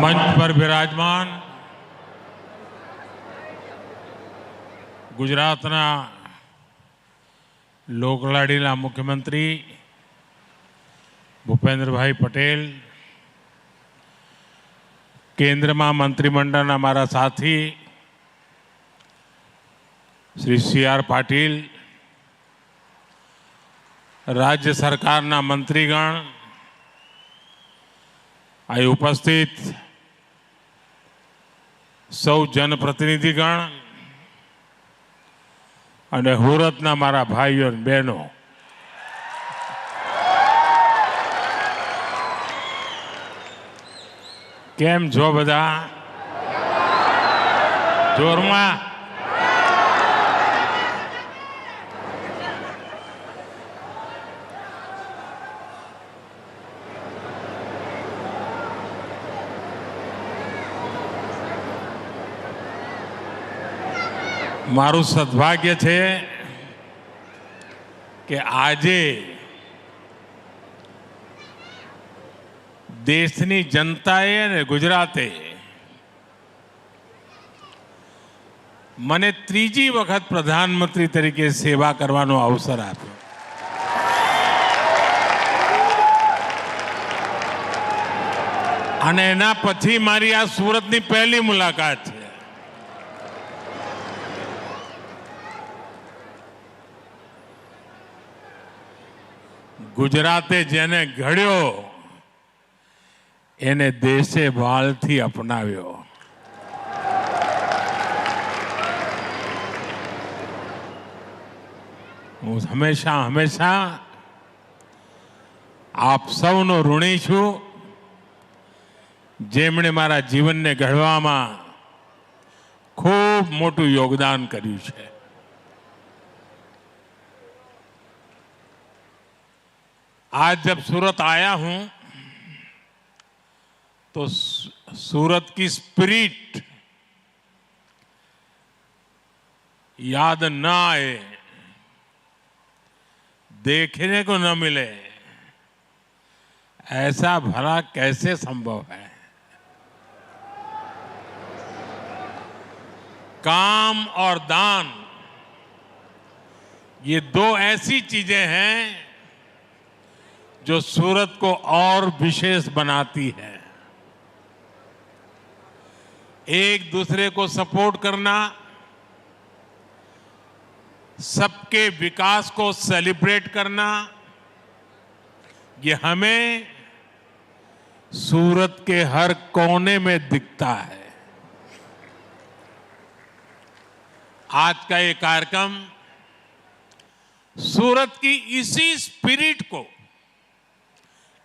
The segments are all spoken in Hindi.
मंच पर विराजमान गुजरातना લોકલાડીલા મુખ્યમંત્રી ભૂપેન્દ્રભાઈ પટેલ, કેન્દ્રમાં મંત્રીમંડળના મારા સાથી શ્રી સી.આર. પાટીલ, રાજ્ય સરકારના મંત્રીગણ, અહીં ઉપસ્થિત સૌ જનપ્રતિનિધિગણ અને હુરતના મારા ભાઈઓ અને બહેનો, કેમ છો બધા? જોરમાં મારું સદભાગ્ય છે કે આજે દેશની જનતાએ અને ગુજરાતે મને ત્રીજી વખત પ્રધાનમંત્રી તરીકે સેવા કરવાનો અવસર આપ્યો. અને એના પછી મારી આ સુરતની પહેલી મુલાકાત છે. ગુજરાતે જેને ઘડ્યો એને દેશે ભાલથી અપનાવ્યો. હું હંમેશા હંમેશા આપ સૌનો ઋણી છું, જેમણે મારા જીવનને ઘડવામાં ખૂબ મોટું યોગદાન કર્યું છે. आज जब सूरत आया हूं तो सूरत की स्पिरिट याद न आए, देखने को न मिले, ऐसा भला कैसे संभव है? काम और दान, ये दो ऐसी चीजें हैं जो सूरत को और विशेष बनाती है. एक दूसरे को सपोर्ट करना, सबके विकास को सेलिब्रेट करना, ये हमें सूरत के हर कोने में दिखता है. आज का ये कार्यक्रम सूरत की इसी स्पिरिट को,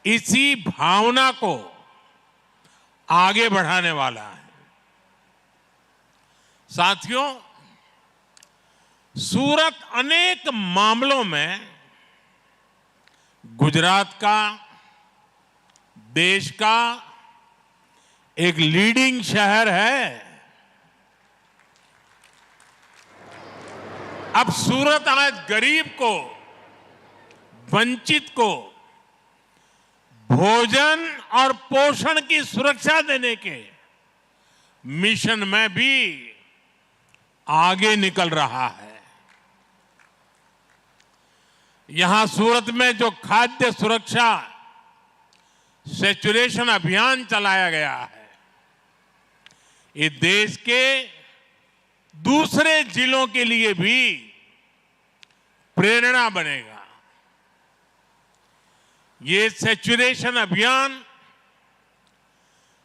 इसी भावना को आगे बढ़ाने वाला है. साथियों, सूरत अनेक मामलों में गुजरात का, देश का एक लीडिंग शहर है. अब सूरत आज गरीब को, वंचित को भोजन और पोषण की सुरक्षा देने के मिशन में भी आगे निकल रहा है. यहां सूरत में जो खाद्य सुरक्षा सैचुरेशन अभियान चलाया गया है, ये देश के दूसरे जिलों के लिए भी प्रेरणा बनेगा. ये सैचुरेशन अभियान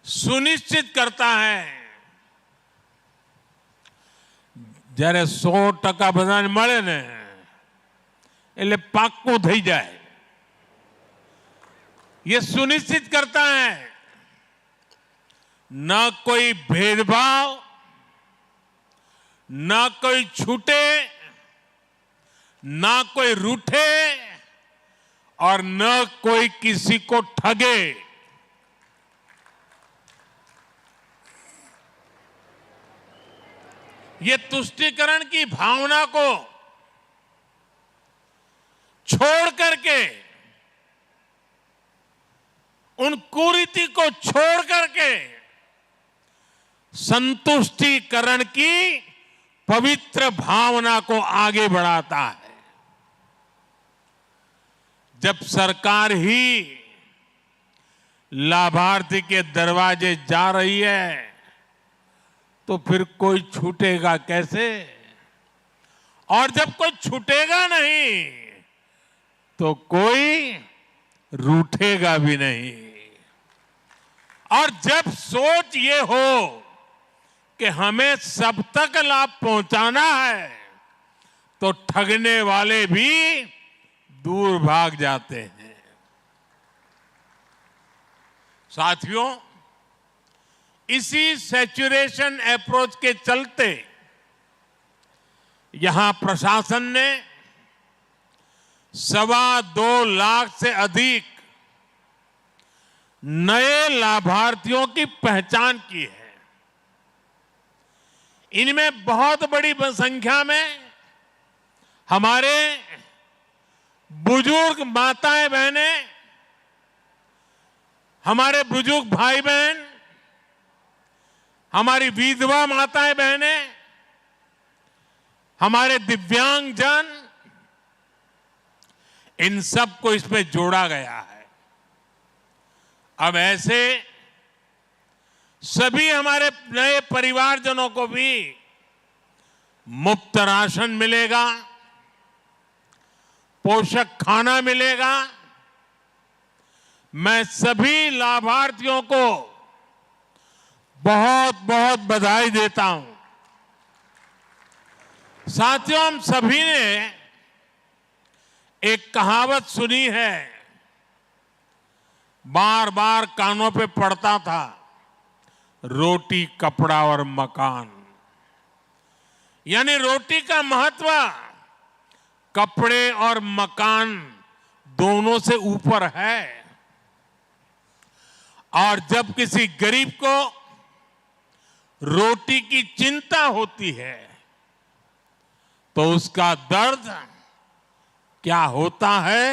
सुनिश्चित करता है જ્યારે 100% બધાને મળે ને એટલે પાક્કું થઈ જાય. ये सुनिश्चित करता है न कोई भेदभाव, न कोई छूटे, न कोई रूठे और न कोई किसी को ठगे. ये तुष्टीकरण की भावना को छोड़ करके, उन कुरीति को छोड़ करके संतुष्टिकरण की पवित्र भावना को आगे बढ़ाता है। जब सरकार ही लाभार्थी के दरवाजे जा रही है तो फिर कोई छूटेगा कैसे? और जब कोई छूटेगा नहीं तो कोई रूठेगा भी नहीं। और जब सोच ये हो कि हमें सब तक लाभ पहुंचाना है तो ठगने वाले भी दूर भाग जाते हैं। साथियों, इसी सैचुरेशन अप्रोच के चलते यहां प्रशासन ने 2.25 लाख से अधिक नए लाभार्थियों की पहचान की है। इनमें बहुत बड़ी संख्या में हमारे बुजुर्ग माताएं बहनें, हमारे बुजुर्ग भाई बहन, हमारी विधवा माताएं बहनें, हमारे दिव्यांगजन, इन सबको इसमें जोड़ा गया है। अब ऐसे सभी हमारे नए परिवारजनों को भी मुफ्त राशन मिलेगा, पोषक खाना मिलेगा। मैं सभी लाभार्थियों को बहुत बहुत बधाई देता हूं। साथियों, हम सभी ने एक कहावत सुनी है, बार बार कानों पे पड़ता था, रोटी कपड़ा और मकान। यानी रोटी का महत्व कपड़े और मकान दोनों से ऊपर है। और जब किसी गरीब को रोटी की चिंता होती है तो उसका दर्द क्या होता है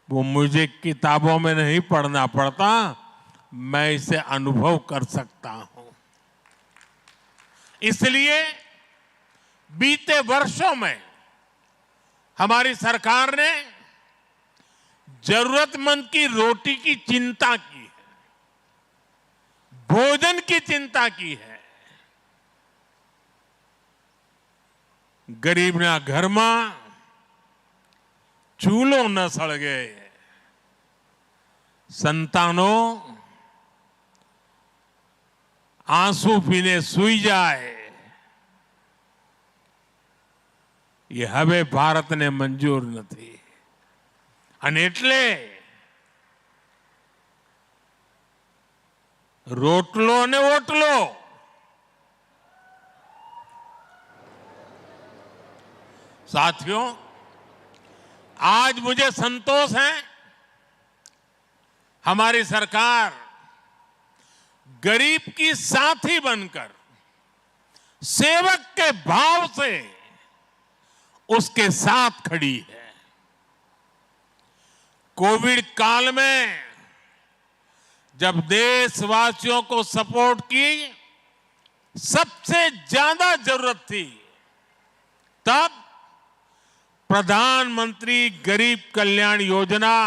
वो मुझे किताबों में नहीं पढ़ना पड़ता, मैं इसे अनुभव कर सकता हूं। इसलिए बीते वर्षों में हमारी सरकार ने जरूरतमंद की रोटी की चिंता की है, भोजन की चिंता की है। गरीबना घर में चूल्हो न सળગે, संतानों आंसू पीने सूई जाए, ये હવે ભારતને મંજૂર નથી। અને એટલે રોટલો ને ઓટલો, साथियों, आज मुझे संतोष है हमारी सरकार गरीब की साथी बनकर सेवक के भाव से उसके साथ खड़ी है। कोविड काल में जब देशवासियों को सपोर्ट की सबसे ज्यादा जरूरत थी, तब प्रधानमंत्री गरीब कल्याण योजना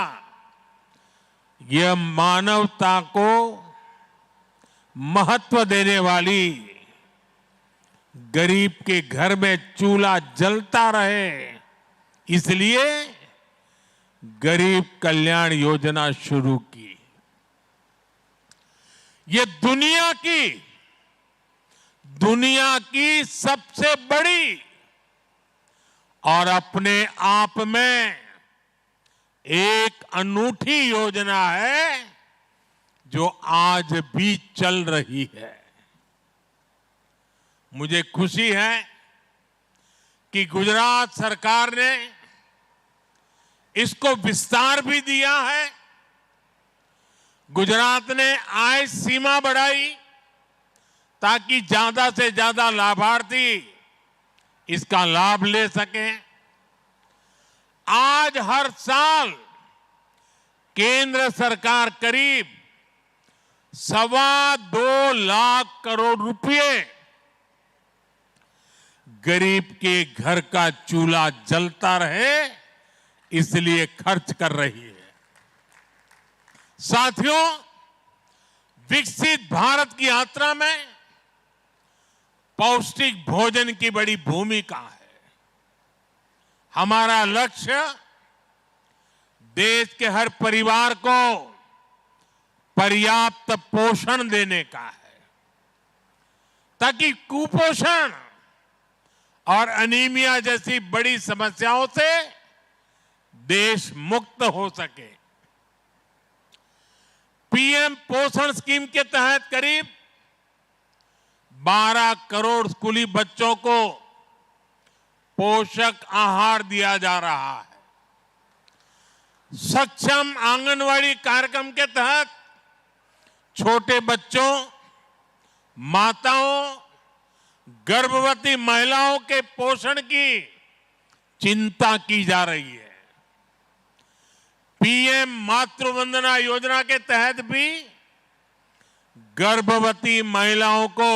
यह मानवता को महत्व देने वाली, गरीब के घर में चूल्हा जलता रहे इसलिए गरीब कल्याण योजना शुरू की। ये दुनिया की सबसे बड़ी और अपने आप में एक अनूठी योजना है जो आज भी चल रही है। मुझे खुशी है कि गुजरात सरकार ने इसको विस्तार भी दिया है। गुजरात ने आय सीमा बढ़ाई ताकि ज्यादा से ज्यादा लाभार्थी इसका लाभ ले सकें। आज हर साल केंद्र सरकार करीब 2.25 करोड़ रुपए गरीब के घर का चूल्हा जलता रहे इसलिए खर्च कर रही है। साथियों, विकसित भारत की यात्रा में पौष्टिक भोजन की बड़ी भूमिका है। हमारा लक्ष्य देश के हर परिवार को पर्याप्त पोषण देने का है ताकि कुपोषण और अनीमिया जैसी बड़ी समस्याओं से देश मुक्त हो सके। पीएम पोषण स्कीम के तहत करीब 12 करोड़ स्कूली बच्चों को पोषक आहार दिया जा रहा है। सक्षम आंगनवाड़ी कार्यक्रम के तहत छोटे बच्चों, माताओं, गर्भवती महिलाओं के पोषण की चिंता की जा रही है। पीएम मातृ वंदना योजना के तहत भी गर्भवती महिलाओं को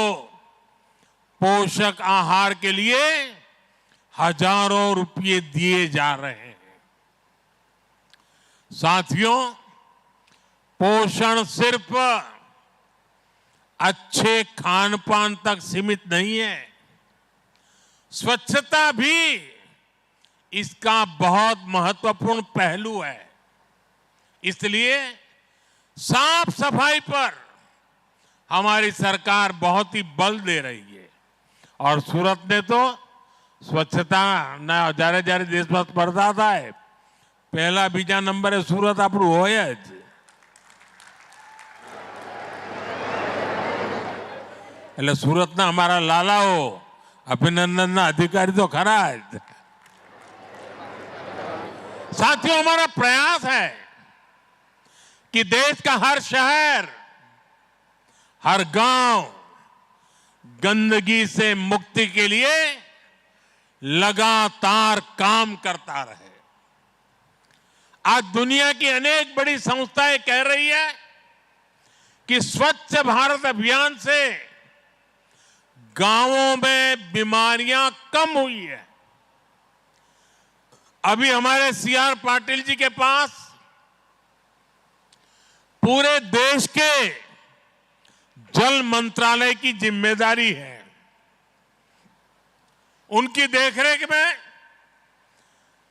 पोषक आहार के लिए हजारों रुपये दिए जा रहे हैं। साथियों, पोषण सिर्फ अच्छे खान पान तक सीमित नहीं है, स्वच्छता भी इसका बहुत महत्वपूर्ण पहलू है। इसलिए साफ सफाई पर हमारी सरकार बहुत ही बल दे रही है और सूरत ने तो स्वच्छता ना जारे जारे देश में स्पर्धा था है पहला बीजा नंबरे सूरत આપણું હોય જ। એટલે સુરતના અમારા લાલાઓ અભિનંદનના अधिकारी तो खरा જ। साथियों, हमारा प्रयास है कि देश का हर शहर, हर गांव गंदगी से मुक्ति के लिए लगातार काम करता रहे। आज दुनिया की अनेक बड़ी संस्थाएं कह रही है कि स्वच्छ भारत अभियान से गांवों में बीमारियां कम हुई है। अभी हमारे सीआर पाटिल जी के पास पूरे देश के जल मंत्रालय की जिम्मेदारी है। उनकी देखरेख में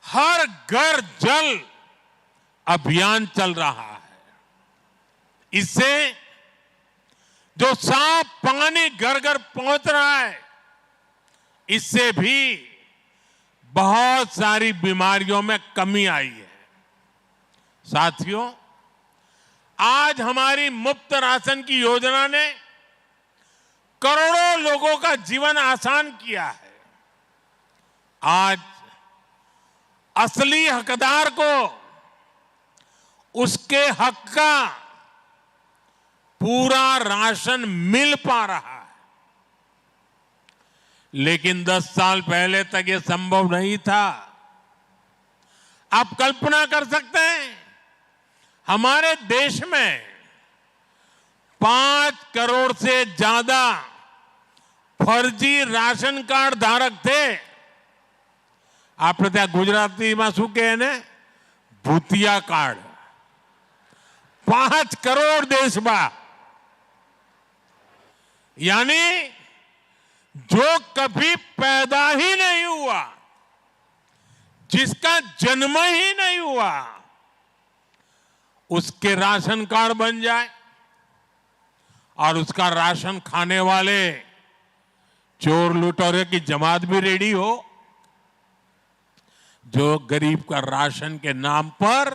हर घर जल अभियान चल रहा है। इससे जो साफ पानी घर घर पहुंच रहा है, इससे भी बहुत सारी बीमारियों में कमी आई है। साथियों, आज हमारी मुफ्त राशन की योजना ने करोड़ों लोगों का जीवन आसान किया है। आज असली हकदार को उसके हक का पूरा राशन मिल पा रहा है, लेकिन 10 साल पहले तक ये संभव नहीं था। आप कल्पना कर सकते हैं, हमारे देश में 5 करोड़ से ज्यादा फर्जी राशन कार्ड धारक थे। આપણે ત્યાં ગુજરાતીમાં શું કહે ને ભૂતિયા કાર્ડ। 5 करोड़ देश में, यानी जो कभी पैदा ही नहीं हुआ, जिसका जन्म ही नहीं हुआ, उसके राशन कार्ड बन जाए और उसका राशन खाने वाले चोर लुटेरे की जमात भी रेडी हो, जो गरीब का राशन के नाम पर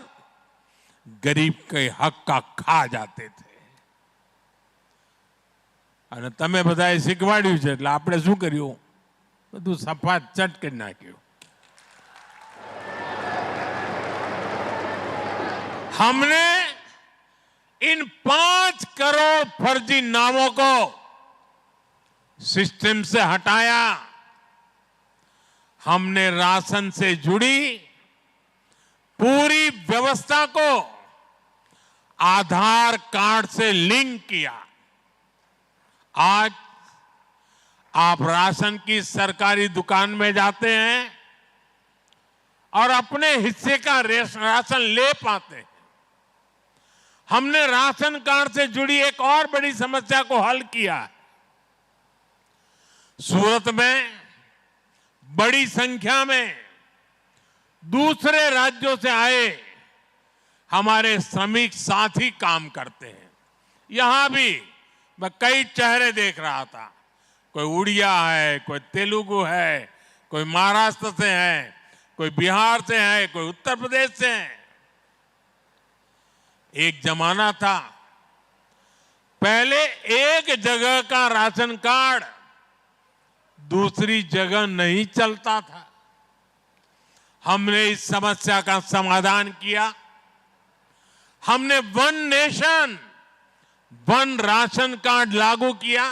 गरीब के हक का खा जाते थे। અને તમે બધાએ શીખવાડ્યું છે એટલે આપણે શું કર્યું, બધું સફાત ચટ કરી નાખ્યું। हमने इन 5 करोड़ फर्जी नामों को सिस्टम से हटाया। हमने राशन से जुड़ी पूरी व्यवस्था को आधार कार्ड से लिंक किया। आज आप राशन की सरकारी दुकान में जाते हैं और अपने हिस्से का राशन ले पाते हैं। हमने राशन कार्ड से जुड़ी एक और बड़ी समस्या को हल किया। सूरत में बड़ी संख्या में दूसरे राज्यों से आए हमारे श्रमिक साथी काम करते हैं। यहां भी मैं कई चेहरे देख रहा था। कोई उड़िया है, कोई तेलुगु है, कोई महाराष्ट्र से है, कोई बिहार से है, कोई उत्तर प्रदेश से है। एक जमाना था पहले एक जगह का राशन कार्ड दूसरी जगह नहीं चलता था। हमने इस समस्या का समाधान किया। हमने one nation one ration card लागू किया।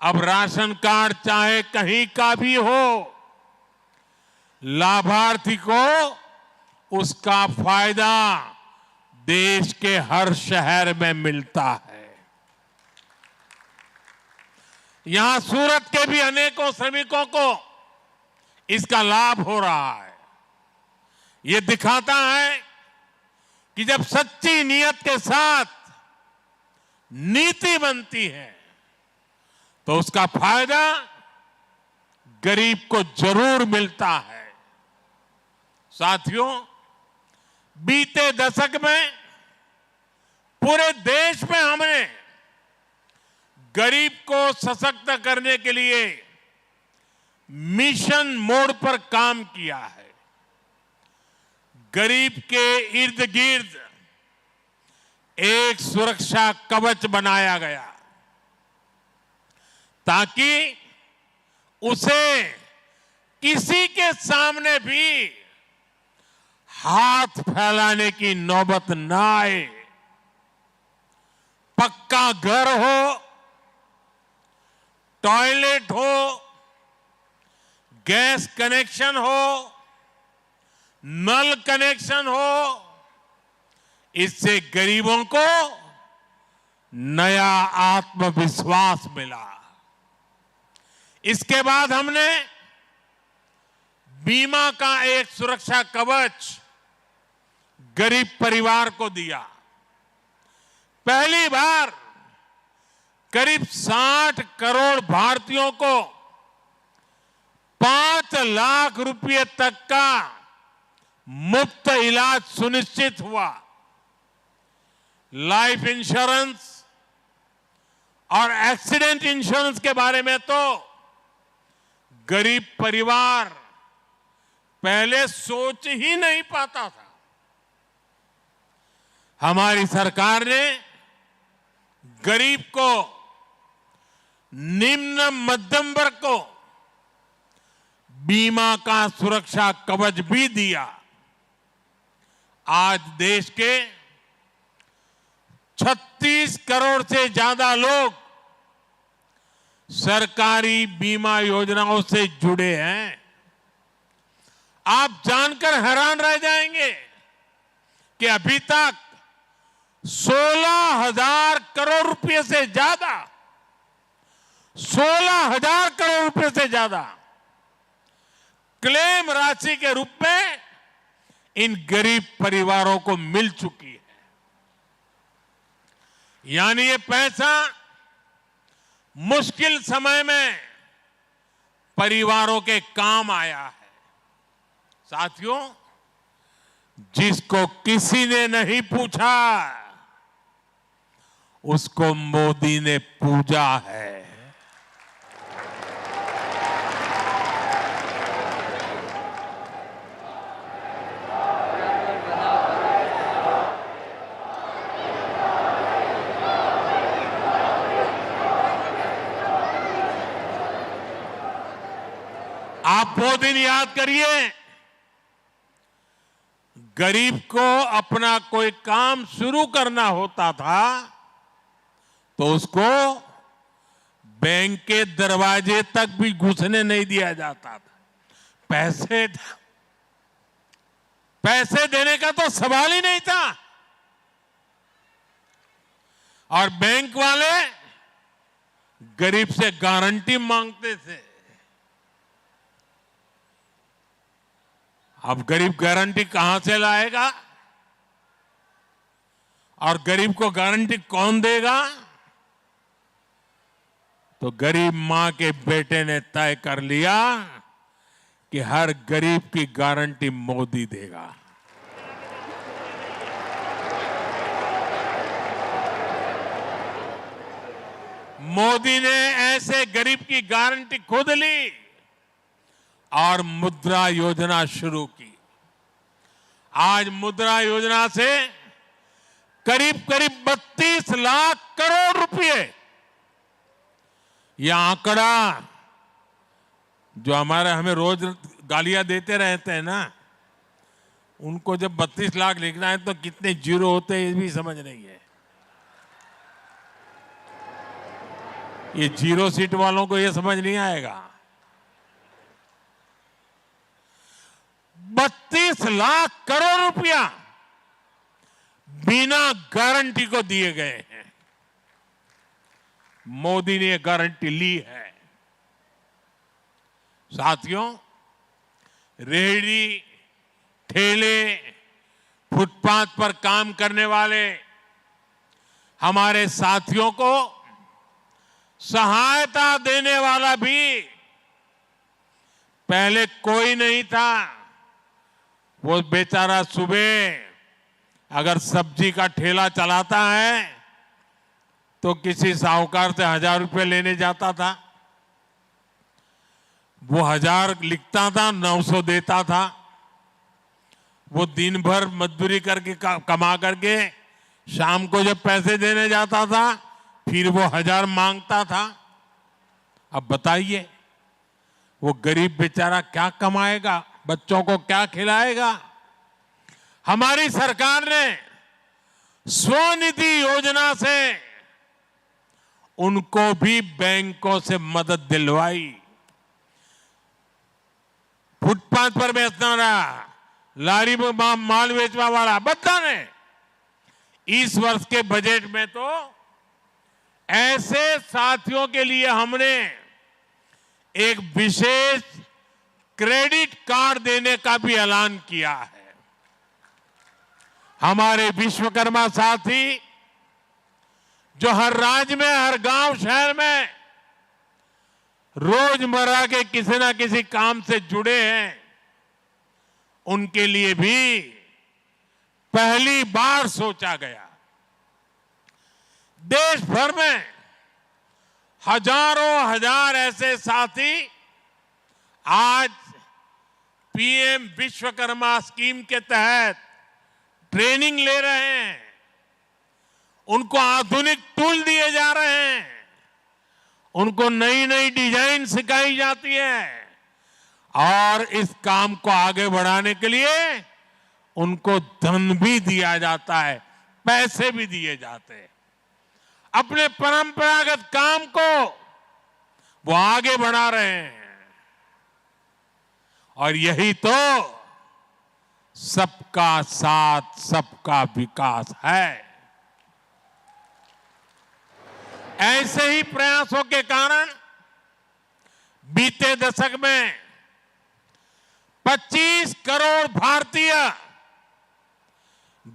अब राशन कार्ड चाहे कहीं का भी हो, लाभार्थी को उसका फायदा देश के हर शहर में मिलता है। यहां सूरत के भी अनेकों श्रमिकों को इसका लाभ हो रहा है। ये दिखाता है कि जब सच्ची नियत के साथ नीति बनती है तो उसका फायदा गरीब को जरूर मिलता है। साथियों, बीते दशक में पूरे देश में हमने गरीब को सशक्त करने के लिए मिशन मोड पर काम किया है। गरीब के इर्द गिर्द एक सुरक्षा कवच बनाया गया ताकि उसे किसी के सामने भी हाथ फैलाने की नौबत ना आए। पक्का घर हो, टॉयलेट हो, गैस कनेक्शन हो, नल कनेक्शन हो, इससे गरीबों को नया आत्मविश्वास मिला। इसके बाद हमने बीमा का एक सुरक्षा कवच गरीब परिवार को दिया। पहली बार करीब 60 करोड़ भारतीयों को 5 लाख रुपए तक का मुफ्त इलाज सुनिश्चित हुआ। लाइफ इंश्योरेंस और एक्सीडेंट इंश्योरेंस के बारे में तो गरीब परिवार पहले सोच ही नहीं पाता था। हमारी सरकार ने गरीब को, निम्न मध्यम वर्ग को बीमा का सुरक्षा कवच भी दिया। आज देश के 36 करोड़ से ज्यादा लोग सरकारी बीमा योजनाओं से जुड़े हैं। आप जानकर हैरान रह जाएंगे कि अभी तक 16,000 करोड़ रुपए से ज्यादा 16,000 करोड़ रुपए से ज्यादा क्लेम राशि के रूप में इन गरीब परिवारों को मिल चुकी है। यानी ये पैसा मुश्किल समय में परिवारों के काम आया है। साथियों, जिसको किसी ने नहीं पूछा उसको मोदी ने पूजा है। आप वो दिन याद करिए, गरीब को अपना कोई काम शुरू करना होता था तो उसको बैंक के दरवाजे तक भी घुसने नहीं दिया जाता था। पैसे देने का तो सवाल ही नहीं था। और बैंक वाले गरीब से गारंटी मांगते थे। अब गरीब गारंटी कहां से लाएगा और गरीब को गारंटी कौन देगा? तो गरीब मां के बेटे ने तय कर लिया कि हर गरीब की गारंटी मोदी देगा। मोदी ने ऐसे गरीब की गारंटी खुद ली और मुद्रा योजना शुरू की। आज मुद्रा योजना से करीब करीब 32 लाख करोड़ रुपए, यह आंकड़ा जो हमें रोज गालियां देते रहते हैं ना, उनको जब 32 लाख लिखना है तो कितने जीरो होते हैं ये भी समझ नहीं है। ये जीरो सीट वालों को ये समझ नहीं आएगा। 32 लाख करोड़ रुपया बिना गारंटी को दिए गए हैं। मोदी ने गारंटी ली है। साथियों, रेहड़ी, ठेले, फुटपाथ पर काम करने वाले हमारे साथियों को सहायता देने वाला भी पहले कोई नहीं था। वो बेचारा सुबह अगर सब्जी का ठेला चलाता है तो किसी साहूकार से 1000 रुपये लेने जाता था। वो 1000 लिखता था, 900 देता था। वो दिन भर मजदूरी करके कमा करके शाम को जब पैसे देने जाता था फिर वो 1000 मांगता था। अब बताइए वो गरीब बेचारा क्या कमाएगा, बच्चों को क्या खिलाएगा? हमारी सरकार ने स्वनिधि योजना से उनको भी बैंकों से मदद दिलवाई। फुटपाथ पर बेचना रहा, लारी में माल बेचवा वाला, बता ने इस वर्ष के बजट में तो ऐसे साथियों के लिए हमने एक विशेष क्रेडिट कार्ड देने का भी ऐलान किया है। हमारे विश्वकर्मा साथी जो हर राज्य में, हर गांव शहर में रोजमर्रा के किसी ना किसी काम से जुड़े हैं, उनके लिए भी पहली बार सोचा गया। देश भर में हजारों हजार ऐसे साथी आज पीएम विश्वकर्मा स्कीम के तहत ट्रेनिंग ले रहे हैं। उनको आधुनिक टूल दिए जा रहे हैं, उनको नई नई डिजाइन सिखाई जाती है और इस काम को आगे बढ़ाने के लिए उनको धन भी दिया जाता है, पैसे भी दिए जाते हैं। अपने परंपरागत काम को वो आगे बढ़ा रहे हैं और यही तो सबका साथ सबका विकास है। ऐसे ही प्रयासों के कारण बीते दशक में 25 करोड़ भारतीय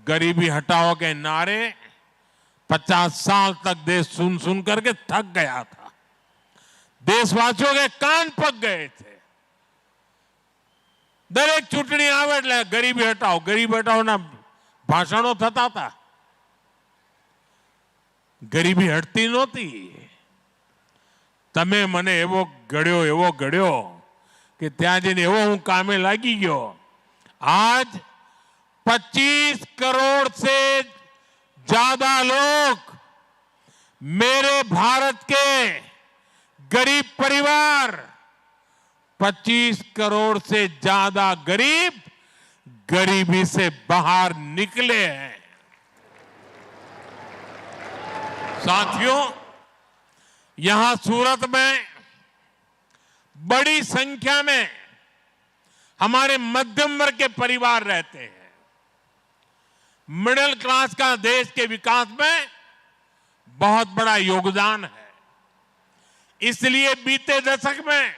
गरीबी हटाओ के नारे 50 साल तक देश सुन सुन करके थक गया था। देशवासियों के कान पक गए थे। दरेक चूंटणी આવે એટલે ગરીબી હટાઓ ના ભાષણો થતા હતા। ગરીબી હટતી નહોતી। તમે મને એવો ગળ્યો કે ત્યાં જઈને એવો હું કામે લાગી ગયો। आज 25 करोड़ से ज्यादा लोग मेरे भारत के गरीब परिवार, 25 करोड़ से ज्यादा गरीब गरीबी से बाहर निकले हैं। साथियों, यहां सूरत में बड़ी संख्या में हमारे मध्यम वर्ग के परिवार रहते हैं। मिडिल क्लास का देश के विकास में बहुत बड़ा योगदान है। इसलिए बीते दशक में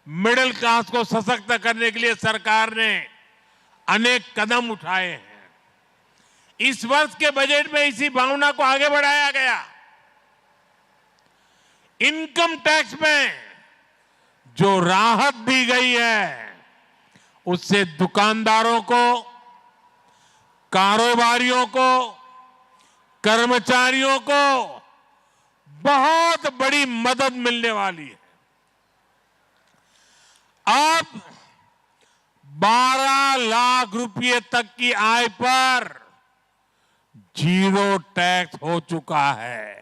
मिडिल क्लास को सशक्त करने के लिए सरकार ने अनेक कदम उठाए हैं। इस वर्ष के बजट में इसी भावना को आगे बढ़ाया गया। इनकम टैक्स में जो राहत दी गई है, उससे दुकानदारों को, कारोबारियों को, कर्मचारियों को बहुत बड़ी मदद मिलने वाली है। अब 12 लाख रुपए तक की आय पर 0 टैक्स हो चुका है।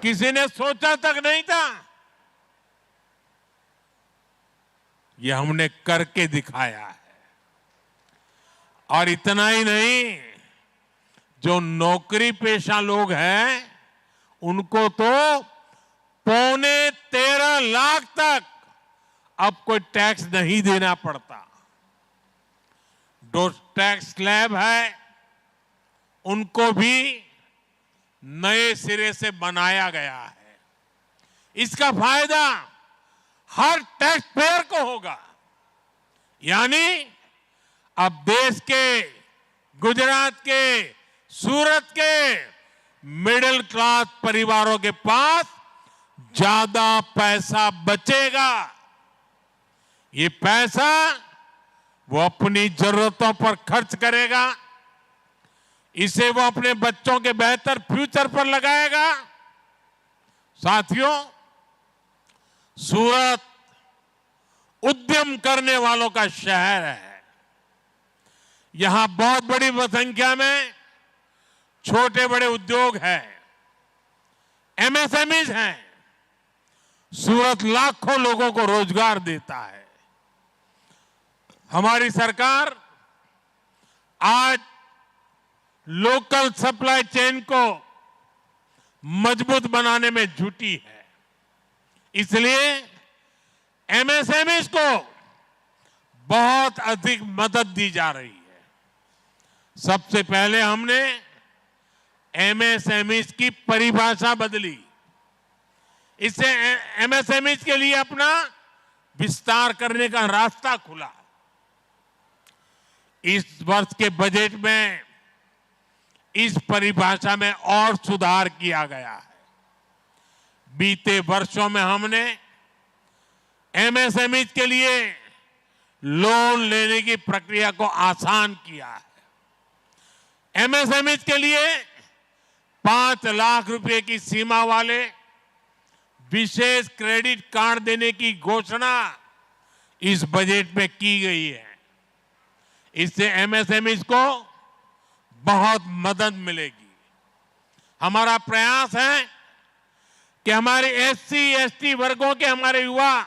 किसी ने सोचा तक नहीं था। यह हमने करके दिखाया है। और इतना ही नहीं, जो नौकरी पेशा लोग हैं, उनको तो 13.25 लाख तक अब कोई टैक्स नहीं देना पड़ता। जो टैक्स स्लैब है, उनको भी नए सिरे से बनाया गया है। इसका फायदा हर टैक्स पेयर को होगा। यानी अब देश के, गुजरात के, सूरत के मिडिल क्लास परिवारों के पास ज्यादा पैसा बचेगा। ये पैसा वो अपनी जरूरतों पर खर्च करेगा। इसे वो अपने बच्चों के बेहतर फ्यूचर पर लगाएगा। साथियों, सूरत उद्यम करने वालों का शहर है। यहां बहुत बड़ी संख्या में छोटे बड़े उद्योग हैं, एमएसएमईज हैं। सूरत लाखों लोगों को रोजगार देता है। हमारी सरकार आज लोकल सप्लाई चेन को मजबूत बनाने में जुटी है। इसलिए एमएसएमईज को बहुत अधिक मदद दी जा रही है। सबसे पहले हमने एमएसएमईज की परिभाषा बदली। इससे एमएसएमईज के लिए अपना विस्तार करने का रास्ता खुला। इस वर्ष के बजट में इस परिभाषा में और सुधार किया गया है। बीते वर्षों में हमने एमएसएमईज के लिए लोन लेने की प्रक्रिया को आसान किया है। एमएसएमईज के लिए 5 लाख रुपए की सीमा वाले विशेष क्रेडिट कार्ड देने की घोषणा इस बजट में की गई है। इससे एमएसएमईज को बहुत मदद मिलेगी। हमारा प्रयास है कि हमारे एससी एसटी वर्गों के हमारे युवा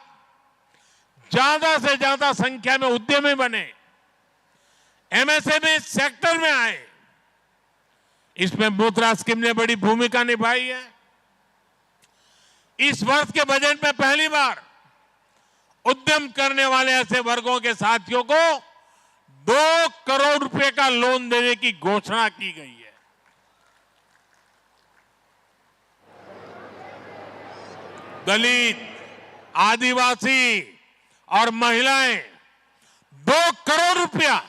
ज्यादा से ज्यादा संख्या में उद्यमी बने, एमएसएमई सेक्टर में आए। इसमें मुद्रा स्कीम ने बड़ी भूमिका निभाई है। इस वर्ष के बजट में पहली बार उद्यम करने वाले ऐसे वर्गों के साथियों को 2 करोड़ रुपए का लोन देने की घोषणा की गई है। दलित, आदिवासी और महिलाएं 2 करोड़ रुपया,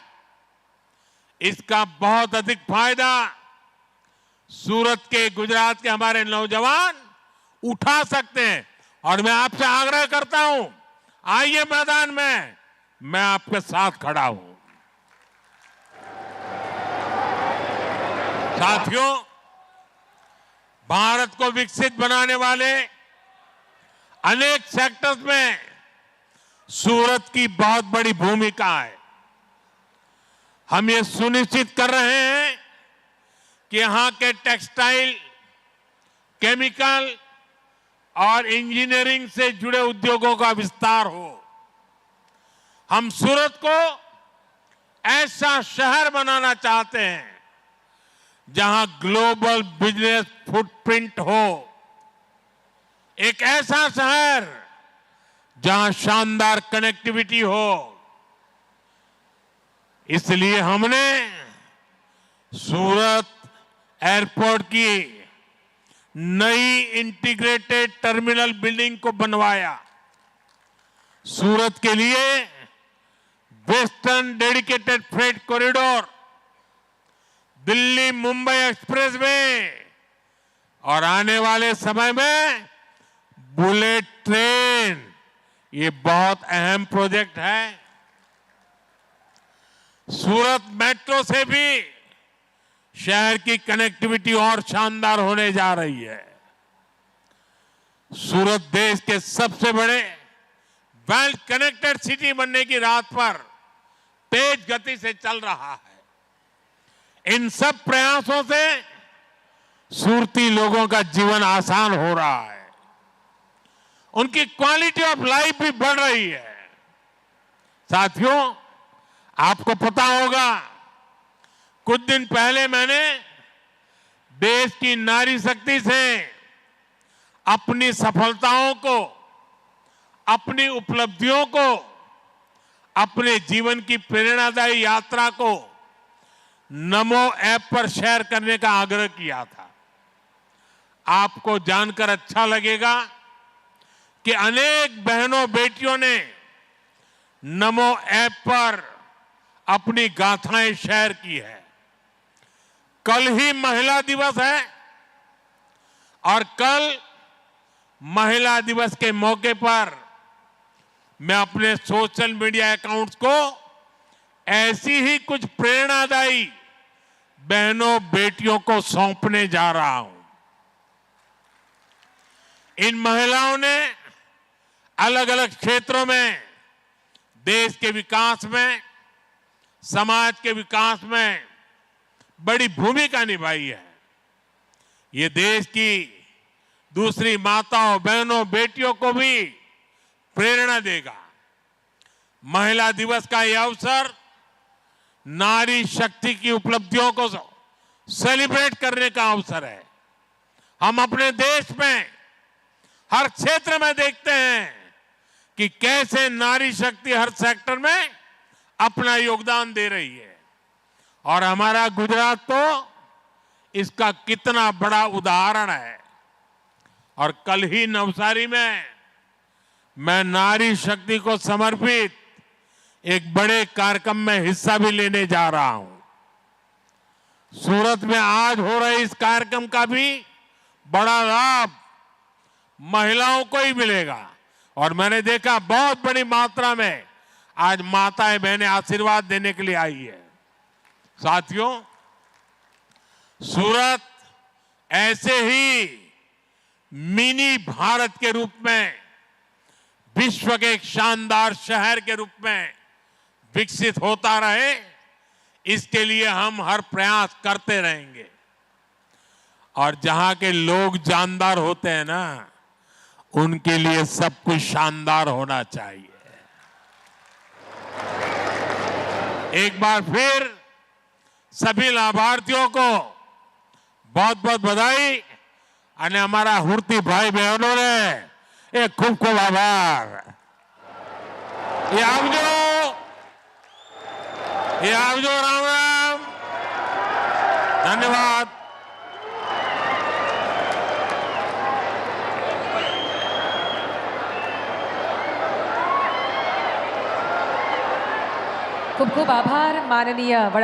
इसका बहुत अधिक फायदा सूरत के, गुजरात के हमारे नौजवान उठा सकते हैं। और मैं आपसे आग्रह करता हूं, आइए मैदान में, मैं आपके साथ खड़ा हूं। साथियों, भारत को विकसित बनाने वाले अनेक सेक्टर्स में सूरत की बहुत बड़ी भूमिका है। हम ये सुनिश्चित कर रहे हैं कि यहां के टेक्सटाइल, केमिकल और इंजीनियरिंग से जुड़े उद्योगों का विस्तार हो। हम सूरत को ऐसा शहर बनाना चाहते हैं जहां ग्लोबल बिजनेस फुटप्रिंट हो। एक ऐसा शहर जहां शानदार कनेक्टिविटी हो। इसलिए हमने सूरत एयरपोर्ट की नई इंटीग्रेटेड टर्मिनल बिल्डिंग को बनवाया। सूरत के लिए western dedicated freight corridor, Delhi Mumbai expressway और आने वाले समय में बुलेट ट्रेन, ये बहुत अहम प्रोजेक्ट है। सूरत मेट्रो से भी शहर की कनेक्टिविटी और शानदार होने जा रही है। सूरत देश के सबसे बड़े वेल कनेक्टेड सिटी बनने की राह पर तेज गति से चल रहा है। इन सब प्रयासों से सूरती लोगों का जीवन आसान हो रहा है, उनकी क्वालिटी ऑफ लाइफ भी बढ़ रही है। साथियों, आपको पता होगा, कुछ दिन पहले मैंने देश की नारी शक्ति से अपनी सफलताओं को, अपनी उपलब्धियों को, अपने जीवन की प्रेरणादायी यात्रा को नमो ऐप पर शेयर करने का आग्रह किया था। आपको जानकर अच्छा लगेगा कि अनेक बहनों बेटियों ने नमो ऐप पर अपनी गाथाएं शेयर की है। कल ही महिला दिवस है और कल महिला दिवस के मौके पर मैं अपने सोशल मीडिया अकाउंट्स को ऐसी ही कुछ प्रेरणादायी बहनों बेटियों को सौंपने जा रहा हूं। इन महिलाओं ने अलग अलग क्षेत्रों में देश के विकास में, समाज के विकास में बड़ी भूमिका निभाई है। ये देश की दूसरी माताओं, बहनों, बेटियों को भी प्रेरणा देगा। महिला दिवस का यह अवसर नारी शक्ति की उपलब्धियों को सेलिब्रेट करने का अवसर है। हम अपने देश में हर क्षेत्र में देखते हैं कि कैसे नारी शक्ति हर सेक्टर में अपना योगदान दे रही है, और हमारा गुजरात तो इसका कितना बड़ा उदाहरण है। और कल ही नवसारी में मैं नारी शक्ति को समर्पित एक बड़े कार्यक्रम में हिस्सा भी लेने जा रहा हूं। सूरत में आज हो रहे इस कार्यक्रम का भी बड़ा लाभ महिलाओं को ही मिलेगा, और मैंने देखा बहुत बड़ी मात्रा में आज माताएं बहनें आशीर्वाद देने के लिए आई है। साथियों, सूरत ऐसे ही मिनी भारत के रूप में, विश्व के एक शानदार शहर के रूप में विकसित होता रहे, इसके लिए हम हर प्रयास करते रहेंगे। और जहां के लोग जानदार होते हैं ना, उनके लिए सब कुछ शानदार होना चाहिए। एक बार फिर सभी लाभार्थियों को बहुत बहुत बधाई, અને અમારા હુરતી ભાઈ બહેનોને એક ખૂબ ખૂબ આભાર। એ આવજો, રામ રામ, ધન્યવાદ। ખૂબ ખૂબ આભાર માનનીય વડા